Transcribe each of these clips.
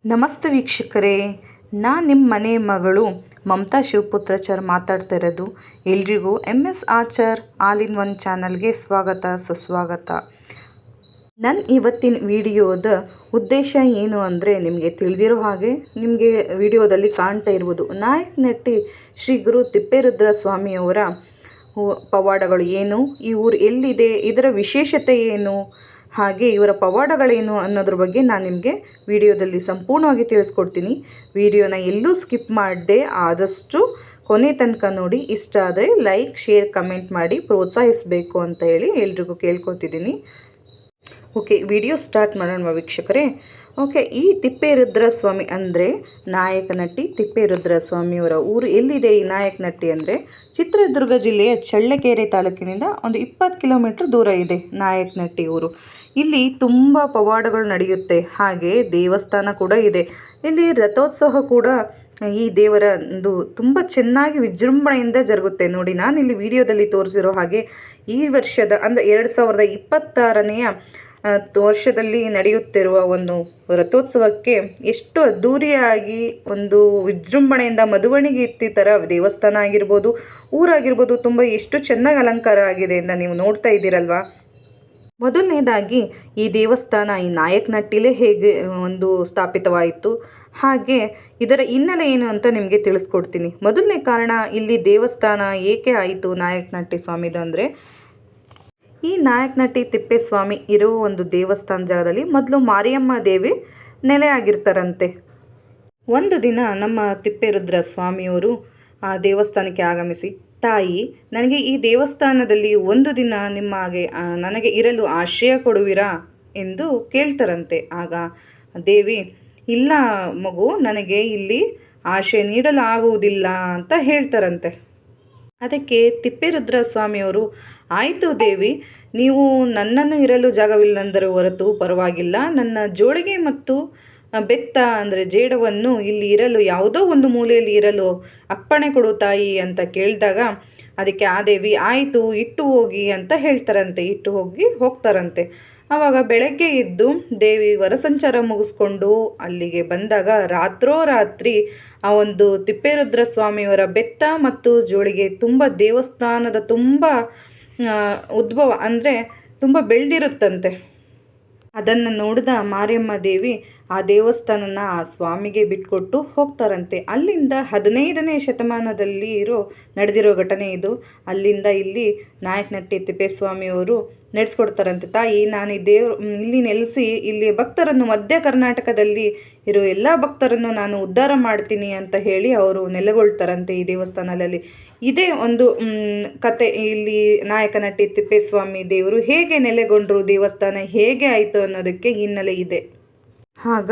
ನಮಸ್ತೆ ವೀಕ್ಷಕರೇ, ನಾನು ನಿಮ್ಮ ಮನೆ ಮಗಳು ಮಮತಾ ಶಿವಪುತ್ರಾಚಾರ್ ಮಾತಾಡ್ತಾ ಇರೋದು. ಎಲ್ರಿಗೂ MS Achar all in one ಚಾನಲ್ಗೆ ಸ್ವಾಗತ ಸುಸ್ವಾಗತ. ನನ್ನ ಇವತ್ತಿನ ವಿಡಿಯೋದ ಉದ್ದೇಶ ಏನು ಅಂದರೆ, ನಿಮಗೆ ತಿಳಿದಿರೋ ಹಾಗೆ ನಿಮಗೆ ವಿಡಿಯೋದಲ್ಲಿ ಕಾಣ್ತಾ ಇರ್ಬೋದು, ನಾಯಕ ನಟಿ ಶ್ರೀ ಗುರು ತಿಪ್ಪೇರುದ್ರ ಸ್ವಾಮಿಯವರ ಪವಾಡಗಳು ಏನು, ಈ ಊರು ಎಲ್ಲಿದೆ, ಇದರ ವಿಶೇಷತೆ ಏನು, ಹಾಗೆ ಇವರ ಪವಾಡಗಳೇನು ಅನ್ನೋದ್ರ ಬಗ್ಗೆ ನಾನು ನಿಮಗೆ ವಿಡಿಯೋದಲ್ಲಿ ಸಂಪೂರ್ಣವಾಗಿ ತಿಳಿಸ್ಕೊಡ್ತೀನಿ. ವಿಡಿಯೋನ ಎಲ್ಲೂ ಸ್ಕಿಪ್ ಮಾಡದೆ ಆದಷ್ಟು ಕೊನೆ ತನಕ ನೋಡಿ. ಇಷ್ಟ ಆದರೆ ಲೈಕ್, ಶೇರ್, ಕಮೆಂಟ್ ಮಾಡಿ ಪ್ರೋತ್ಸಾಹಿಸಬೇಕು ಅಂತ ಹೇಳಿ ಎಲ್ರಿಗೂ ಕೇಳ್ಕೊತಿದ್ದೀನಿ. ಓಕೆ, ವಿಡಿಯೋ ಸ್ಟಾರ್ಟ್ ಮಾಡೋಣ ವೀಕ್ಷಕರೇ. ಓಕೆ, ಈ ತಿಪ್ಪೇರುದ್ರ ಸ್ವಾಮಿ ಅಂದರೆ ನಾಯಕ ನಟಿ ತಿಪ್ಪೇರುದ್ರ ಸ್ವಾಮಿಯವರ ಊರು ಎಲ್ಲಿದೆ. ಈ ನಾಯಕ ನಟಿ ಅಂದರೆ ಚಿತ್ರದುರ್ಗ ಜಿಲ್ಲೆಯ ಚಳ್ಳಕೆರೆ ತಾಲೂಕಿನಿಂದ ಒಂದು 20 ಕಿಲೋಮೀಟ್ರ್ ದೂರ ಇದೆ ನಾಯಕ ನಟಿ ಊರು. ಇಲ್ಲಿ ತುಂಬ ಪವಾಡಗಳು ನಡೆಯುತ್ತೆ, ಹಾಗೆ ದೇವಸ್ಥಾನ ಕೂಡ ಇದೆ. ಇಲ್ಲಿ ರಥೋತ್ಸವ ಕೂಡ ಈ ದೇವರ ಒಂದು ತುಂಬ ಚೆನ್ನಾಗಿ ವಿಜೃಂಭಣೆಯಿಂದ ಜರುಗುತ್ತೆ. ನೋಡಿ, ನಾನಿಲ್ಲಿ ವಿಡಿಯೋದಲ್ಲಿ ತೋರಿಸಿರೋ ಹಾಗೆ ಈ ವರ್ಷದ ಅಂದರೆ 2026ನೇ ವರ್ಷದಲ್ಲಿ ನಡೆಯುತ್ತಿರುವ ಒಂದು ರಥೋತ್ಸವಕ್ಕೆ ಎಷ್ಟು ಅದ್ಧೂರಿಯಾಗಿ ಒಂದು ವಿಜೃಂಭಣೆಯಿಂದ ಮದುವಣಿಗೆ ಇತ್ತಿ ಥರ ದೇವಸ್ಥಾನ ಆಗಿರ್ಬೋದು, ಊರಾಗಿರ್ಬೋದು, ತುಂಬ ಎಷ್ಟು ಚೆನ್ನಾಗಿ ಅಲಂಕಾರ ಆಗಿದೆ ಅಂತ ನೀವು ನೋಡ್ತಾ ಇದ್ದೀರಲ್ವಾ. ಮೊದಲನೇದಾಗಿ ಈ ದೇವಸ್ಥಾನ ಈ ನಾಯಕ ನಟ್ಟಿಲೇ ಹೇಗೆ ಒಂದು ಸ್ಥಾಪಿತವಾಯಿತು, ಹಾಗೆ ಇದರ ಹಿನ್ನೆಲೆ ಏನು ಅಂತ ನಿಮಗೆ ತಿಳಿಸ್ಕೊಡ್ತೀನಿ. ಮೊದಲನೇ ಕಾರಣ, ಇಲ್ಲಿ ದೇವಸ್ಥಾನ ಏಕೆ ಆಯಿತು ನಾಯಕ ನಟಿ ಸ್ವಾಮಿದು ಅಂದರೆ, ಈ ನಾಯಕ ನಟಿ ತಿಪ್ಪೇಸ್ವಾಮಿ ಇರೋ ಒಂದು ದೇವಸ್ಥಾನ ಜಾಗದಲ್ಲಿ ಮೊದಲು ಮಾರಿಯಮ್ಮ ದೇವಿ ನೆಲೆ ಆಗಿರ್ತಾರಂತೆ. ಒಂದು ದಿನ ನಮ್ಮ ತಿಪ್ಪೇರುದ್ರ ಸ್ವಾಮಿಯವರು ಆ ದೇವಸ್ಥಾನಕ್ಕೆ ಆಗಮಿಸಿ, ತಾಯಿ, ನನಗೆ ಈ ದೇವಸ್ಥಾನದಲ್ಲಿ ಒಂದು ದಿನ ನಿಮ್ಮ ಹಾಗೆ ನನಗೆ ಇರಲು ಆಶ್ರಯ ಕೊಡುವಿರಾ ಎಂದು ಕೇಳ್ತಾರಂತೆ. ಆಗ ದೇವಿ, ಇಲ್ಲ ಮಗು, ನನಗೆ ಇಲ್ಲಿ ಆಶ್ರಯ ನೀಡಲು ಆಗುವುದಿಲ್ಲ ಅಂತ ಹೇಳ್ತಾರಂತೆ. ಅದಕ್ಕೆ ತಿಪ್ಪೇರುದ್ರ ಸ್ವಾಮಿಯವರು, ಆಯಿತು ದೇವಿ, ನೀವು ನನ್ನನ್ನು ಇರಲು ಜಾಗವಿಲ್ಲಂದರೆ ಹೊರತು ಪರವಾಗಿಲ್ಲ, ನನ್ನ ಜೋಳಿಗೆ ಮತ್ತು ಬೆತ್ತ ಅಂದರೆ ಜೇಡವನ್ನು ಇಲ್ಲಿ ಇರಲು ಯಾವುದೋ ಒಂದು ಮೂಲೆಯಲ್ಲಿ ಇರಲು ಅಪ್ಪಣೆ ಕೊಡು ತಾಯಿ ಅಂತ ಕೇಳಿದಾಗ, ಅದಕ್ಕೆ ಆ ದೇವಿ ಆಯಿತು ಇಟ್ಟು ಹೋಗಿ ಅಂತ ಹೇಳ್ತಾರಂತೆ. ಇಟ್ಟು ಹೋಗ್ತಾರಂತೆ. ಆವಾಗ ಬೆಳಗ್ಗೆ ಎದ್ದು ದೇವಿ ಹೊರಸಂಚಾರ ಮುಗಿಸ್ಕೊಂಡು ಅಲ್ಲಿಗೆ ಬಂದಾಗ ರಾತ್ರೋರಾತ್ರಿ ಆ ಒಂದು ತಿಪ್ಪೇರುದ್ರ ಸ್ವಾಮಿಯವರ ಬೆತ್ತ ಮತ್ತು ಜೋಳಿಗೆ ತುಂಬ ದೇವಸ್ಥಾನದ ತುಂಬ ಉದ್ಭವ ಅಂದರೆ ತುಂಬ ಬೆಳೆದಿರುತ್ತಂತೆ. ಅದನ್ನು ನೋಡಿದ ಮಾರಿಯಮ್ಮ ದೇವಿ ಆ ದೇವಸ್ಥಾನನ ಆ ಸ್ವಾಮಿಗೆ ಬಿಟ್ಕೊಟ್ಟು ಹೋಗ್ತಾರಂತೆ. ಅಲ್ಲಿಂದ 15ನೇ ಶತಮಾನದಲ್ಲಿ ನಡೆದಿರೋ ಘಟನೆ ಇದು. ಅಲ್ಲಿಂದ ಇಲ್ಲಿ ನಾಯಕ ನಟಿ ತಿಪ್ಪೇಸ್ವಾಮಿಯವರು ನಡೆಸ್ಕೊಡ್ತಾರಂತೆ. ತಾಯಿ, ನಾನು ಇಲ್ಲಿ ನೆಲೆಸಿ ಇಲ್ಲಿ ಭಕ್ತರನ್ನು, ಮಧ್ಯ ಕರ್ನಾಟಕದಲ್ಲಿ ಇರೋ ಎಲ್ಲ ಭಕ್ತರನ್ನು ನಾನು ಉದ್ಧಾರ ಮಾಡ್ತೀನಿ ಅಂತ ಹೇಳಿ ಅವರು ನೆಲೆಗೊಳ್ತಾರಂತೆ ಈ ದೇವಸ್ಥಾನದಲ್ಲಿ. ಇದೇ ಒಂದು ಕತೆ. ಇಲ್ಲಿ ನಾಯಕ ನಟಿ ತಿಪ್ಪೇಸ್ವಾಮಿ ದೇವರು ಹೇಗೆ ನೆಲೆಗೊಂಡರು, ದೇವಸ್ಥಾನ ಹೇಗೆ ಆಯಿತು ಅನ್ನೋದಕ್ಕೆ ಹಿನ್ನೆಲೆ ಇದೆ. ಆಗ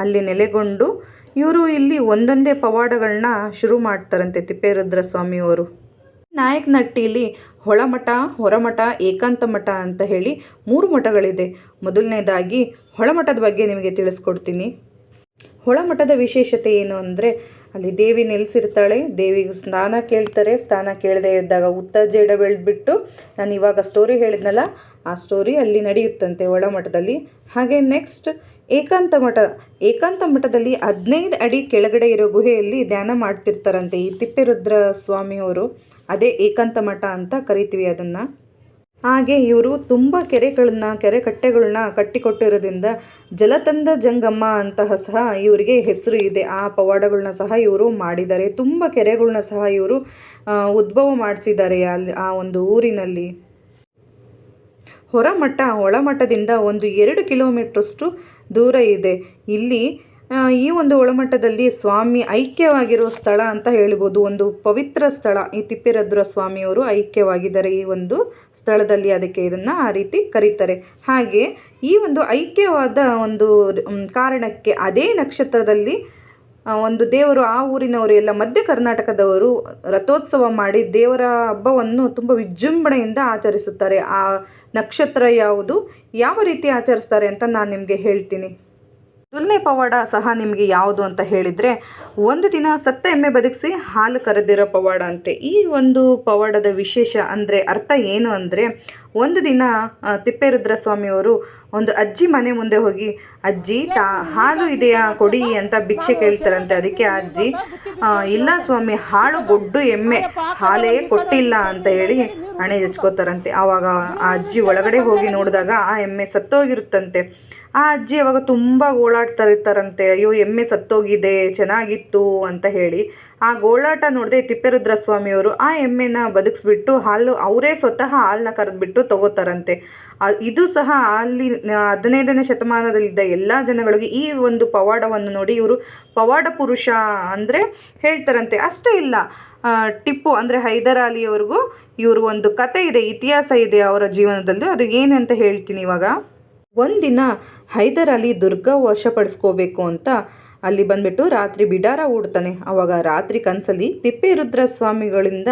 ಅಲ್ಲಿ ನೆಲೆಗೊಂಡು ಇವರು ಇಲ್ಲಿ ಒಂದೊಂದೇ ಪವಾಡಗಳನ್ನ ಶುರು ಮಾಡ್ತಾರಂತೆ ತಿಪ್ಪೇರುದ್ರ ಸ್ವಾಮಿಯವರು. ನಾಯಕ ನಟ್ಟಿಲಿ ಒಳಮಠ, ಹೊರಮಠ, ಏಕಾಂತ ಮಠ ಅಂತ ಹೇಳಿ 3 ಮಠಗಳಿದೆ. ಮೊದಲನೇದಾಗಿ ಹೊಳಮಠದ ಬಗ್ಗೆ ನಿಮಗೆ ತಿಳಿಸ್ಕೊಡ್ತೀನಿ. ಹೊಳಮಠದ ವಿಶೇಷತೆ ಏನು ಅಂದರೆ, ಅಲ್ಲಿ ದೇವಿ ನೆಲೆಸಿರ್ತಾಳೆ. ದೇವಿಗೆ ಸ್ನಾನ ಕೇಳ್ತಾರೆ. ಸ್ನಾನ ಕೇಳದೆ ಇದ್ದಾಗ ಉತ್ತ ಜೇಡ ಬೆಳೆದ್ಬಿಟ್ಟು, ನಾನು ಇವಾಗ ಸ್ಟೋರಿ ಹೇಳಿದ್ನಲ್ಲ, ಆ ಸ್ಟೋರಿ ಅಲ್ಲಿ ನಡೆಯುತ್ತಂತೆ ಹೊಳಮಠದಲ್ಲಿ. ಹಾಗೆ ನೆಕ್ಸ್ಟ್ ಏಕಾಂತ ಮಠದಲ್ಲಿ 15 ಅಡಿ ಕೆಳಗಡೆ ಇರೋ ಗುಹೆಯಲ್ಲಿ ಧ್ಯಾನ ಮಾಡ್ತಿರ್ತಾರಂತೆ ಈ ತಿಪ್ಪೇರುದ್ರ ಸ್ವಾಮಿಯವರು. ಅದೇ ಏಕಾಂತ ಮಠ ಅಂತ ಕರಿತೀವಿ ಅದನ್ನು. ಹಾಗೆ ಇವರು ತುಂಬ ಕೆರೆ ಕಟ್ಟೆಗಳನ್ನ ಕಟ್ಟಿಕೊಟ್ಟಿರೋದ್ರಿಂದ ಜಲತಂದ ಜಂಗಮ್ಮ ಅಂತಹ ಸಹ ಇವರಿಗೆ ಹೆಸರು ಇದೆ. ಆ ಪವಾಡಗಳನ್ನ ಸಹ ಇವರು ಮಾಡಿದ್ದಾರೆ. ತುಂಬ ಕೆರೆಗಳನ್ನ ಸಹ ಇವರು ಉದ್ಭವ ಮಾಡಿಸಿದ್ದಾರೆ ಅಲ್ಲಿ ಆ ಒಂದು ಊರಿನಲ್ಲಿ. ಒಳಮಠದಿಂದ ಒಂದು 2 ಕಿಲೋಮೀಟ್ರಷ್ಟು ದೂರ ಇದೆ. ಇಲ್ಲಿ ಈ ಒಂದು ಒಳಮಠದಲ್ಲಿ ಸ್ವಾಮಿ ಐಕ್ಯವಾಗಿರೋ ಸ್ಥಳ ಅಂತ ಹೇಳ್ಬೋದು. ಒಂದು ಪವಿತ್ರ ಸ್ಥಳ. ಈ ತಿಪ್ಪೇರುದ್ರ ಸ್ವಾಮಿಯವರು ಐಕ್ಯವಾಗಿದ್ದಾರೆ ಈ ಒಂದು ಸ್ಥಳದಲ್ಲಿ, ಅದಕ್ಕೆ ಇದನ್ನು ಆ ರೀತಿ ಕರೀತಾರೆ. ಹಾಗೆ ಈ ಒಂದು ಐಕ್ಯವಾದ ಒಂದು ಕಾರಣಕ್ಕೆ ಅದೇ ನಕ್ಷತ್ರದಲ್ಲಿ ಒಂದು ದೇವರು, ಆ ಊರಿನವರು ಎಲ್ಲ ಮಧ್ಯ ಕರ್ನಾಟಕದವರು ರಥೋತ್ಸವ ಮಾಡಿ ದೇವರ ಹಬ್ಬವನ್ನು ತುಂಬ ವಿಜೃಂಭಣೆಯಿಂದ ಆಚರಿಸುತ್ತಾರೆ. ಆ ನಕ್ಷತ್ರ ಯಾವುದು, ಯಾವ ರೀತಿ ಆಚರಿಸ್ತಾರೆ ಅಂತ ನಾನು ನಿಮಗೆ ಹೇಳ್ತೀನಿ. ಮೊದಲನೇ ಪವಾಡ ಸಹ ನಿಮಗೆ ಯಾವುದು ಅಂತ ಹೇಳಿದರೆ, ಒಂದು ದಿನ ಸತ್ತ ಎಮ್ಮೆ ಬದುಕಿಸಿ ಹಾಲು ಕರೆದಿರೋ ಪವಾಡ ಅಂತೆ. ಈ ಒಂದು ಪವಾಡದ ವಿಶೇಷ ಅಂದರೆ ಅರ್ಥ ಏನು ಅಂದರೆ, ಒಂದು ದಿನ ತಿಪ್ಪೇರುದ್ರ ಸ್ವಾಮಿಯವರು ಒಂದು ಅಜ್ಜಿ ಮನೆ ಮುಂದೆ ಹೋಗಿ, ಅಜ್ಜಿ ಹಾಲು ಇದೆಯಾ ಕೊಡಿ ಅಂತ ಭಿಕ್ಷೆ ಕೇಳ್ತಾರಂತೆ. ಅದಕ್ಕೆ ಆ ಅಜ್ಜಿ, ಇಲ್ಲ ಸ್ವಾಮಿ, ಹಾಳು ಗೊಡ್ಡು ಎಮ್ಮೆ, ಹಾಲೇ ಕೊಟ್ಟಿಲ್ಲ ಅಂತ ಹೇಳಿ ಹಣೆ ಹಚ್ಕೋತಾರಂತೆ. ಆವಾಗ ಆ ಅಜ್ಜಿ ಒಳಗಡೆ ಹೋಗಿ ನೋಡಿದಾಗ ಆ ಎಮ್ಮೆ ಸತ್ತೋಗಿರುತ್ತಂತೆ. ಆ ಅಜ್ಜಿ ಅವಾಗ ತುಂಬ ಗೋಳಾಡ್ತಾ ಇರ್ತಾರಂತೆ, ಅಯ್ಯೋ ಎಮ್ಮೆ ಸತ್ತೋಗಿದೆ, ಚೆನ್ನಾಗಿತ್ತು ಅಂತ ಹೇಳಿ. ಆ ಗೋಳಾಟ ನೋಡದೆ ತಿಪ್ಪೇರುದ್ರ ಸ್ವಾಮಿಯವರು ಆ ಎಮ್ಮೆನ ಬದುಕಿಸ್ಬಿಟ್ಟು ಅವರೇ ಸ್ವತಃ ಹಾಲನ್ನ ಕರೆದ್ಬಿಟ್ಟು ತಗೋತಾರಂತೆ. ಇದು ಸಹ ಅಲ್ಲಿ 15ನೇ ಶತಮಾನದಲ್ಲಿದ್ದ ಎಲ್ಲ ಜನಗಳಿಗೆ ಈ ಒಂದು ಪವಾಡವನ್ನು ನೋಡಿ ಇವರು ಪವಾಡ ಪುರುಷ ಅಂದರೆ ಹೇಳ್ತಾರಂತೆ. ಅಷ್ಟೇ ಇಲ್ಲ, ಟಿಪ್ಪು ಅಂದರೆ ಹೈದರ್ ಅಲಿಯವರೆಗೂ ಇವರು ಒಂದು ಕತೆ ಇದೆ, ಇತಿಹಾಸ ಇದೆ ಅವರ ಜೀವನದಲ್ಲಿ. ಅದು ಏನು ಅಂತ ಹೇಳ್ತೀನಿ ಇವಾಗ. ಒಂದಿನ ಹೈದರ್ ಅಲಿ ದುರ್ಗ ವಶಪಡಿಸ್ಕೋಬೇಕು ಅಂತ ಅಲ್ಲಿ ಬಂದುಬಿಟ್ಟು ರಾತ್ರಿ ಬಿಡಾರ ಹೂಡ್ತಾನೆ. ಆವಾಗ ರಾತ್ರಿ ಕನಸಲ್ಲಿ ತಿಪ್ಪೇರುದ್ರ ಸ್ವಾಮಿಗಳಿಂದ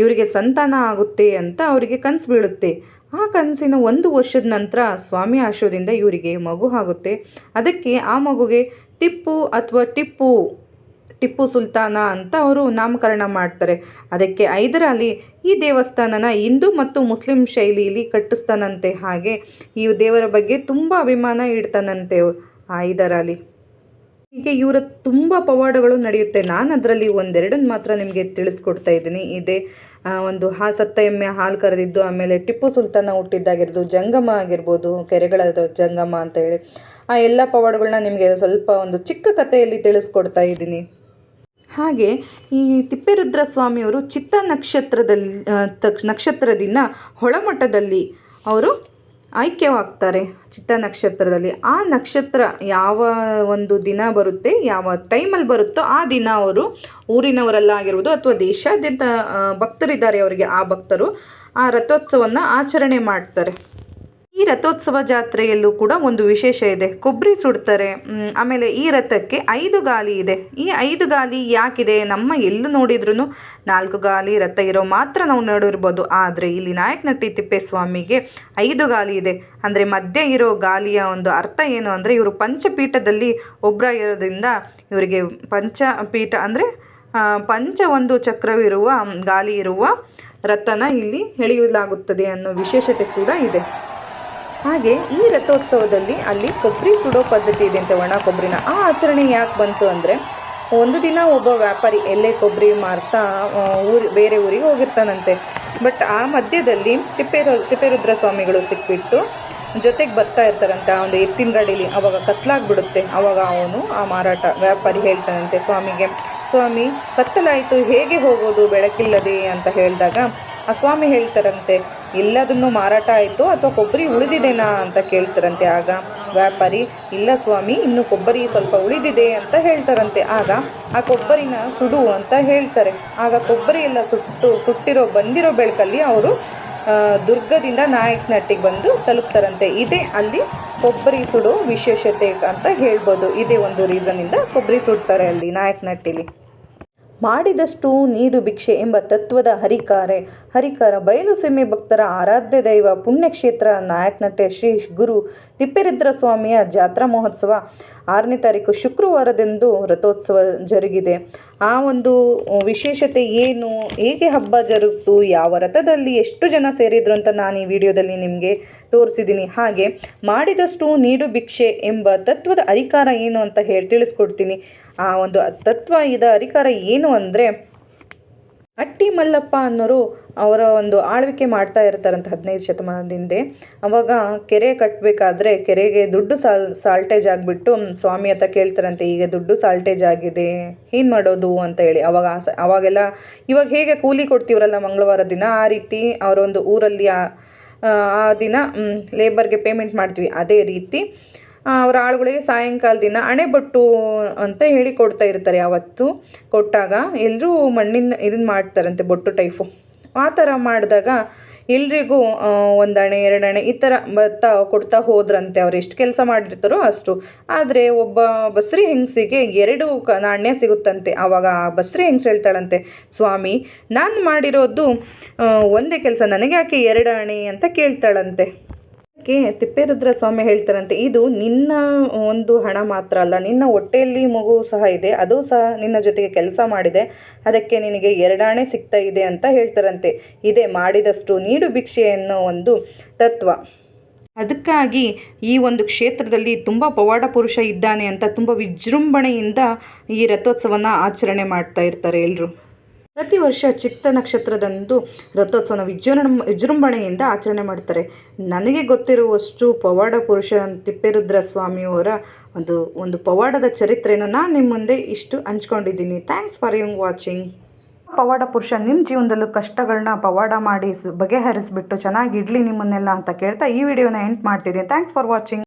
ಇವರಿಗೆ ಸಂತಾನ ಆಗುತ್ತೆ ಅಂತ ಅವರಿಗೆ ಕನಸು ಬೀಳುತ್ತೆ. ಆ ಕನಸಿನ 1 ವರ್ಷದ ನಂತರ ಸ್ವಾಮಿ ಆಶೀರ್ವಾದದಿಂದ ಇವರಿಗೆ ಮಗು ಆಗುತ್ತೆ. ಅದಕ್ಕೆ ಆ ಮಗುಗೆ ಟಿಪ್ಪು ಅಥವಾ ಟಿಪ್ಪು ಸುಲ್ತಾನ ಅಂತ ಅವರು ನಾಮಕರಣ ಮಾಡ್ತಾರೆ. ಅದಕ್ಕೆ ಹೈದರ್ ಅಲಿ ಈ ದೇವಸ್ಥಾನನ ಹಿಂದೂ ಮತ್ತು ಮುಸ್ಲಿಂ ಶೈಲಿಯಲ್ಲಿ ಕಟ್ಟಿಸ್ತಾನಂತೆ. ಹಾಗೆ ಈ ದೇವರ ಬಗ್ಗೆ ತುಂಬ ಅಭಿಮಾನ ಇಡ್ತಾನಂತೆ ಹೈದರ್ ಅಲಿ. ಹೀಗೆ ಇವರ ತುಂಬ ಪವಾಡಗಳು ನಡೆಯುತ್ತೆ. ನಾನು ಅದರಲ್ಲಿ ಒಂದೆರಡನ್ನು ಮಾತ್ರ ನಿಮಗೆ ತಿಳಿಸ್ಕೊಡ್ತಾ ಇದ್ದೀನಿ. ಇದೇ ಒಂದು ಸತ್ತ ಎಮ್ಮೆ ಹಾಲು ಕರೆದಿದ್ದು, ಆಮೇಲೆ ಟಿಪ್ಪು ಸುಲ್ತಾನ ಹುಟ್ಟಿದ್ದಾಗಿರ್ಬೋದು, ಜಂಗಮ ಆಗಿರ್ಬೋದು, ಕೆರೆಗಳ ಜಂಗಮ ಅಂತ ಹೇಳಿ ಆ ಎಲ್ಲ ಪವಾಡಗಳನ್ನ ನಿಮಗೆ ಸ್ವಲ್ಪ ಒಂದು ಚಿಕ್ಕ ಕಥೆಯಲ್ಲಿ ತಿಳಿಸ್ಕೊಡ್ತಾ ಇದ್ದೀನಿ. ಹಾಗೆ ಈ ತಿಪ್ಪೇರುದ್ರ ಸ್ವಾಮಿಯವರು ಚಿತ್ತ ನಕ್ಷತ್ರದಿಂದ ಹೊಳಮಠದಲ್ಲಿ ಅವರು ಆಯ್ಕೆವಾಗ್ತಾರೆ. ಚಿತ್ತ ನಕ್ಷತ್ರದಲ್ಲಿ ಆ ನಕ್ಷತ್ರ ಯಾವ ಒಂದು ದಿನ ಬರುತ್ತೆ, ಯಾವ ಟೈಮಲ್ಲಿ ಬರುತ್ತೋ ಆ ದಿನ ಅವರು ಊರಿನವರೆಲ್ಲ ಆಗಿರ್ಬೋದು ಅಥವಾ ದೇಶಾದ್ಯಂತ ಭಕ್ತರಿದ್ದಾರೆ ಅವರಿಗೆ, ಆ ಭಕ್ತರು ಆ ರಥೋತ್ಸವವನ್ನು ಆಚರಣೆ ಮಾಡ್ತಾರೆ. ಈ ರಥೋತ್ಸವ ಜಾತ್ರೆಯಲ್ಲೂ ಕೂಡ ಒಂದು ವಿಶೇಷ ಇದೆ, ಕೊಬ್ಬರಿ ಸುಡ್ತಾರೆ. ಆಮೇಲೆ ಈ ರಥಕ್ಕೆ 5 ಗಾಲಿ ಇದೆ. ಈ 5 ಗಾಲಿ ಯಾಕಿದೆ? ನಮ್ಮ ಎಲ್ಲೂ ನೋಡಿದ್ರೂ 4 ಗಾಲಿ ರಥ ಇರೋ ಮಾತ್ರ ನಾವು ನೋಡಿರ್ಬೋದು. ಆದರೆ ಇಲ್ಲಿ ನಾಯಕನಹಟ್ಟಿ ತಿಪ್ಪೇಸ್ವಾಮಿಗೆ 5 ಗಾಲಿ ಇದೆ. ಅಂದರೆ ಮಧ್ಯೆ ಇರೋ ಗಾಲಿಯ ಒಂದು ಅರ್ಥ ಏನು ಅಂದರೆ, ಇವರು ಪಂಚಪೀಠದಲ್ಲಿ ಇರೋದ್ರಿಂದ ಇವರಿಗೆ ಪಂಚಪೀಠ ಅಂದರೆ ಒಂದು ಚಕ್ರವಿರುವ ಗಾಲಿ ಇರುವ ರಥನ ಇಲ್ಲಿ ಎಳೆಯಲಾಗುತ್ತದೆ ಅನ್ನೋ ವಿಶೇಷತೆ ಕೂಡ ಇದೆ. ಹಾಗೆ ಈ ರಥೋತ್ಸವದಲ್ಲಿ ಅಲ್ಲಿ ಕೊಬ್ಬರಿ ಸುಡೋ ಪದ್ಧತಿ ಇದೆ ಅಂತೆ, ಒಣ ಕೊಬ್ಬರಿನ. ಆ ಆಚರಣೆ ಯಾಕೆ ಬಂತು ಅಂದರೆ, ಒಂದು ದಿನ ಒಬ್ಬ ವ್ಯಾಪಾರಿ ಎಲ್ಲೇ ಕೊಬ್ಬರಿ ಮಾರ್ತಾ ಬೇರೆ ಊರಿಗೆ ಹೋಗಿರ್ತಾನಂತೆ. ಬಟ್ ಆ ಮಧ್ಯದಲ್ಲಿ ತಿಪ್ಪೇರುದ್ರ ಸ್ವಾಮಿಗಳು ಸಿಕ್ಬಿಟ್ಟು ಜೊತೆಗೆ ಬರ್ತಾ ಇರ್ತಾರಂತೆ ಆ ಒಂದು ಎತ್ತಿನ ಗಾಡೀಲಿ. ಆವಾಗ ಕತ್ಲಾಗ್ಬಿಡುತ್ತೆ. ಆವಾಗ ಅವನು ಆ ವ್ಯಾಪಾರಿ ಹೇಳ್ತಾನಂತೆ ಸ್ವಾಮಿಗೆ, ಸ್ವಾಮಿ ಕತ್ತಲಾಯಿತು, ಹೇಗೆ ಹೋಗೋದು ಬೆಳಕಿಲ್ಲದೆ ಅಂತ ಹೇಳಿದಾಗ ಆ ಸ್ವಾಮಿ ಹೇಳ್ತಾರಂತೆ, ಎಲ್ಲದನ್ನು ಮಾರಾಟ ಆಯಿತು ಅಥವಾ ಕೊಬ್ಬರಿ ಉಳಿದಿದೆನಾ ಅಂತ ಕೇಳ್ತಾರಂತೆ. ಆಗ ವ್ಯಾಪಾರಿ, ಇಲ್ಲ ಸ್ವಾಮಿ, ಇನ್ನು ಕೊಬ್ಬರಿ ಸ್ವಲ್ಪ ಉಳಿದಿದೆ ಅಂತ ಹೇಳ್ತಾರಂತೆ. ಆಗ ಆ ಕೊಬ್ಬರಿನ ಸುಡು ಅಂತ ಹೇಳ್ತಾರೆ. ಆಗ ಕೊಬ್ಬರಿ ಎಲ್ಲ ಬಂದಿರೋ ಬೆಳಕಲ್ಲಿ ಅವರು ದುರ್ಗದಿಂದ ನಾಯಕನಹಟ್ಟಿಗೆ ಬಂದು ತಲುಪ್ತಾರಂತೆ. ಇದೇ ಅಲ್ಲಿ ಕೊಬ್ಬರಿ ಸುಡೋ ವಿಶೇಷತೆ ಅಂತ ಹೇಳ್ಬೋದು. ಇದೇ ಒಂದು ರೀಸನ್ನಿಂದ ಕೊಬ್ಬರಿ ಸುಡ್ತಾರೆ ಅಲ್ಲಿ ನಾಯಕನಹಟ್ಟಿಲಿ. ಮಾಡಿದಷ್ಟು ನೀಡು ಭಿಕ್ಷೆ ಎಂಬ ತತ್ವದ ಹರಿಕಾರ ಬಯಲು ಸೀಮೆ ಭಕ್ತರ ಆರಾಧ್ಯ ದೈವ ಪುಣ್ಯಕ್ಷೇತ್ರ ನಾಯಕನಹಟ್ಟಿ ಶ್ರೀ ಗುರು ತಿಪ್ಪೇರುದ್ರ ಸ್ವಾಮಿಯ ಜಾತ್ರಾ ಮಹೋತ್ಸವ 6ನೇ ತಾರೀಕು ಶುಕ್ರವಾರದಂದು ರಥೋತ್ಸವ ಜರುಗಿದೆ. ಆ ಒಂದು ವಿಶೇಷತೆ ಏನು, ಹೇಗೆ ಹಬ್ಬ ಜರುಗಿತು, ಯಾವ ರಥದಲ್ಲಿ ಎಷ್ಟು ಜನ ಸೇರಿದ್ರು ಅಂತ ನಾನು ಈ ವಿಡಿಯೋದಲ್ಲಿ ನಿಮಗೆ ತೋರಿಸಿದ್ದೀನಿ. ಹಾಗೆ ಮಾಡಿದಷ್ಟು ನೀಡು ಭಿಕ್ಷೆ ಎಂಬ ತತ್ವದ ಹರಿಕಾರ ಏನು ಅಂತ ತಿಳಿಸ್ಕೊಡ್ತೀನಿ. ಆ ಒಂದು ಹರಿಕಾರ ಏನು ಅಂದರೆ, ಅಟ್ಟಿ ಮಲ್ಲಪ್ಪ ಅನ್ನೋರು ಅವರ ಒಂದು ಆಳ್ವಿಕೆ ಮಾಡ್ತಾ ಇರ್ತಾರಂತೆ 15 ಶತಮಾನದಿಂದ. ಅವಾಗ ಕೆರೆ ಕಟ್ಟಬೇಕಾದ್ರೆ ಕೆರೆಗೆ ದುಡ್ಡು ಸಾಲ್ಟೇಜ್ ಆಗಿಬಿಟ್ಟು ಸ್ವಾಮಿ ಹತ್ರ ಕೇಳ್ತಾರಂತೆ, ಈಗ ದುಡ್ಡು ಸಾಲ್ಟೇಜ್ ಆಗಿದೆ, ಏನು ಮಾಡೋದು ಅಂತ ಹೇಳಿ. ಅವಾಗೆಲ್ಲ ಇವಾಗ ಹೇಗೆ ಕೂಲಿ ಕೊಡ್ತೀವ್ರಲ್ಲ ಮಂಗಳವಾರ ದಿನ, ಆ ರೀತಿ ಅವರೊಂದು ಊರಲ್ಲಿ ಆ ದಿನ ಲೇಬರ್ಗೆ ಪೇಮೆಂಟ್ ಮಾಡ್ತೀವಿ, ಅದೇ ರೀತಿ ಅವರ ಆಳುಗಳಿಗೆ ಸಾಯಂಕಾಲ ದಿನ ಅಣೆಬಟ್ಟು ಅಂತ ಹೇಳಿ ಕೊಡ್ತಾ ಇರ್ತಾರೆ. ಅವತ್ತು ಕೊಟ್ಟಾಗ ಎಲ್ಲರೂ ಮಣ್ಣಿನ ಇದನ್ನು ಮಾಡ್ತಾರಂತೆ, ಬೊಟ್ಟು ಟೈಪು. ಆ ಥರ ಮಾಡಿದಾಗ ಎಲ್ರಿಗೂ 1 ಅಣೆ 2 ಅಣೆ ಈ ಥರ ಕೊಡ್ತಾ ಹೋದ್ರಂತೆ. ಅವ್ರು ಎಷ್ಟು ಕೆಲಸ ಮಾಡಿರ್ತಾರೋ ಅಷ್ಟು. ಆದರೆ ಒಬ್ಬ ಬಸ್ರಿ ಹೆಂಗಸಿಗೆ 2 ನಾಣ್ಯ ಸಿಗುತ್ತಂತೆ. ಆವಾಗ ಆ ಬಸ್ರಿ ಹೆಂಗಸು ಹೇಳ್ತಾಳಂತೆ, ಸ್ವಾಮಿ ನಾನು ಮಾಡಿರೋದು ಒಂದೇ ಕೆಲಸ, ನನಗೆ ಯಾಕೆ 2 ಅಣೆ ಅಂತ ಕೇಳ್ತಾಳಂತೆ. ತಿಪ್ಪೇರುದ್ರ ಸ್ವಾಮಿ ಹೇಳ್ತಾರಂತೆ, ಇದು ನಿನ್ನ ಒಂದು ಹಣ ಮಾತ್ರ ಅಲ್ಲ, ನಿನ್ನ ಹೊಟ್ಟೆಯಲ್ಲಿ ಮಗು ಸಹ ಇದೆ, ಅದು ಸಹ ನಿನ್ನ ಜೊತೆಗೆ ಕೆಲಸ ಮಾಡಿದೆ, ಅದಕ್ಕೆ ನಿನಗೆ ಎರಡಾಣೆ ಸಿಗ್ತಾ ಇದೆ ಅಂತ ಹೇಳ್ತಾರಂತೆ. ಇದೇ ಮಾಡಿದಷ್ಟು ನೀಡು ಭಿಕ್ಷೆ ಅನ್ನೋ ಒಂದು ತತ್ವ. ಅದಕ್ಕಾಗಿ ಈ ಒಂದು ಕ್ಷೇತ್ರದಲ್ಲಿ ತುಂಬ ಪವಾಡ ಪುರುಷ ಇದ್ದಾನೆ ಅಂತ ತುಂಬ ವಿಜೃಂಭಣೆಯಿಂದ ಈ ರಥೋತ್ಸವನ ಆಚರಣೆ ಮಾಡ್ತಾ ಇರ್ತಾರೆ ಎಲ್ಲರೂ. ಪ್ರತಿ ವರ್ಷ ಚಿತ್ತ ನಕ್ಷತ್ರದಂದು ರಥೋತ್ಸವನ ವಿಜೃಂಭಣೆಯಿಂದ ಆಚರಣೆ ಮಾಡ್ತಾರೆ. ನನಗೆ ಗೊತ್ತಿರುವಷ್ಟು ಪವಾಡ ಪುರುಷ ತಿಪ್ಪೇರುದ್ರ ಸ್ವಾಮಿಯವರ ಒಂದು ಪವಾಡದ ಚರಿತ್ರೆಯನ್ನು ನಾನು ನಿಮ್ಮ ಮುಂದೆ ಇಷ್ಟು ಹಂಚ್ಕೊಂಡಿದ್ದೀನಿ. Thanks for watching. ಪವಾಡ ಪುರುಷ ನಿಮ್ಮ ಜೀವನದಲ್ಲೂ ಕಷ್ಟಗಳನ್ನ ಪವಾಡ ಮಾಡಿ ಬಗೆಹರಿಸ್ಬಿಟ್ಟು ಚೆನ್ನಾಗಿಡ್ಲಿ ನಿಮ್ಮನ್ನೆಲ್ಲ ಅಂತ ಕೇಳ್ತಾ ಈ ವಿಡಿಯೋನ ಎಂಡ್ ಮಾಡ್ತಿದ್ದೀನಿ. Thanks for watching.